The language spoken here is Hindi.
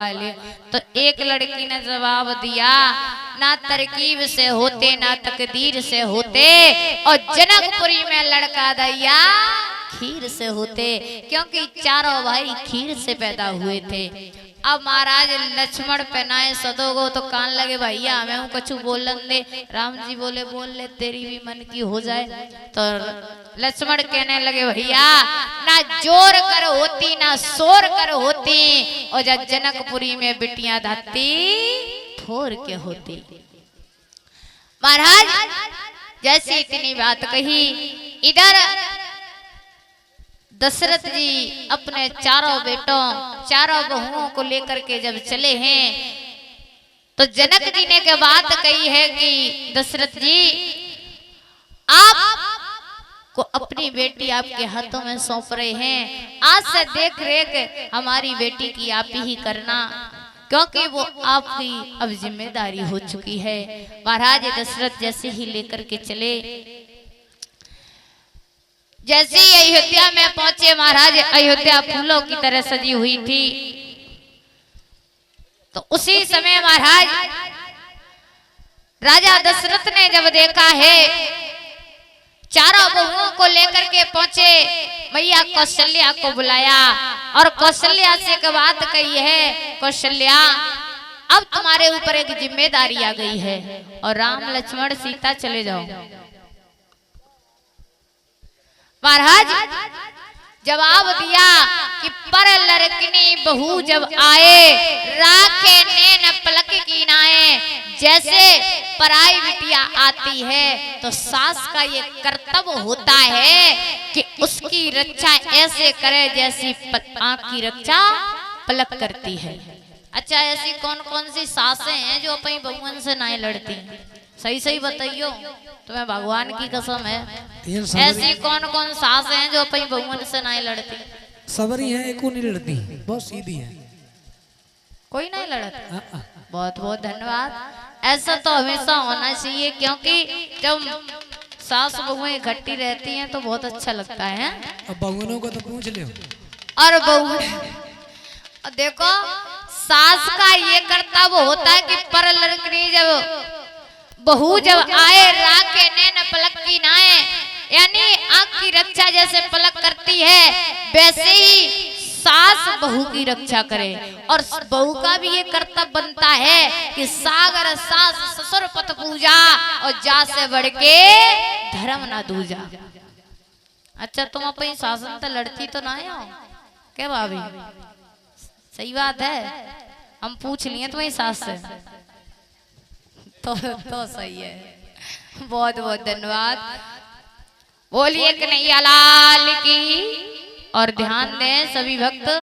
वाले। तो एक लड़की ने जवाब दिया, ना तरकीब से होते ना तकदीर से होते, और जनकपुरी में लड़का दैया खीर से होते, क्योंकि चारों भाई खीर से पैदा हुए थे। अब महाराज लक्ष्मण पहनाए सदोगो तो कान लगे भैया हमें कुछ बोलन दे। राम जी बोले बोल ले तेरी भी मन की हो जाए। तो लक्ष्मण कहने लगे भैया ना जोर कर होती ना शोर कर होती, और जब जनकपुरी में बिटियां धाती फोर के होती। महाराज जैसी इतनी बात कही, इधर दशरथ जी अपने चारों बेटों चारों बहुओं को लेकर के जब चले हैं, तो जनक जी ने के बात कही है कि दशरथ जी आप को अपनी बेटी आपके हाथों में सौंप रहे हैं, आज से देख रेख हमारी बेटी की आप ही करना, क्योंकि वो आपकी अब जिम्मेदारी हो चुकी है। महाराज दशरथ जैसे ही लेकर के चले, जैसे ही अयोध्या में पहुंचे, महाराज अयोध्या फूलों की तरह सजी हुई थी। तो उसी समय महाराज राजा दशरथ ने जब देखा है, चारों बहुओं को लेकर के पहुंचे, मैया कौशल्या को बुलाया और कौशल्या से एक बात कही है, कौशल्या अब तुम्हारे ऊपर एक जिम्मेदारी आ गई है और राम लक्ष्मण सीता चले जाओ। महाराज जवाब दिया कि पर लड़कनी बहू जब आए, राखे नैन पलक की नाए, जैसे पराई बिटिया आती है तो सास का ये कर्तव्य होता है कि उसकी रक्षा ऐसे करे जैसी आंख की रक्षा पलक करती है। अच्छा ऐसी कौन कौन सी सासें हैं जो अपनी बहुओं से नहीं लड़ती? सही सही बताइयो, तुम्हें भगवान की कसम है, ऐसी कौन कौन सास हैं जो अपनी बहुओं से नहीं लड़ती? सबरी है, एक नहीं लड़ती, बहुत सीधी है, कोई नहीं लड़ता। बहुत बहुत धन्यवाद। ऐसा तो हमेशा होना चाहिए, क्योंकि जब सास बहुएं इकट्ठी रहती हैं तो बहुत अच्छा लगता है। अब बहुओं को तो पूछ ले। और बहू देखो, सास का ये कर्तव्य होता है कि पर लड़की जब बहू जब आए, राखे नैन पलक की नाए, यानी आंख की रक्षा जैसे पलक करती है, वैसे ही सास बहू की रक्षा करे। और बहू का भी ये कर्तव्य बनता है कि सागर सास ससुर पत पूजा, और जा से बढ़ के धर्म ना दूजा। अच्छा तुम अपनी सासन तो लड़ती तो ना हो क्या भाभी? सही बात है, हम पूछ लिए तुम्हारी सास से तो सही है। बहुत बहुत धन्यवाद। बोलिए कन्हैया लाल की। और ध्यान दें सभी भक्त।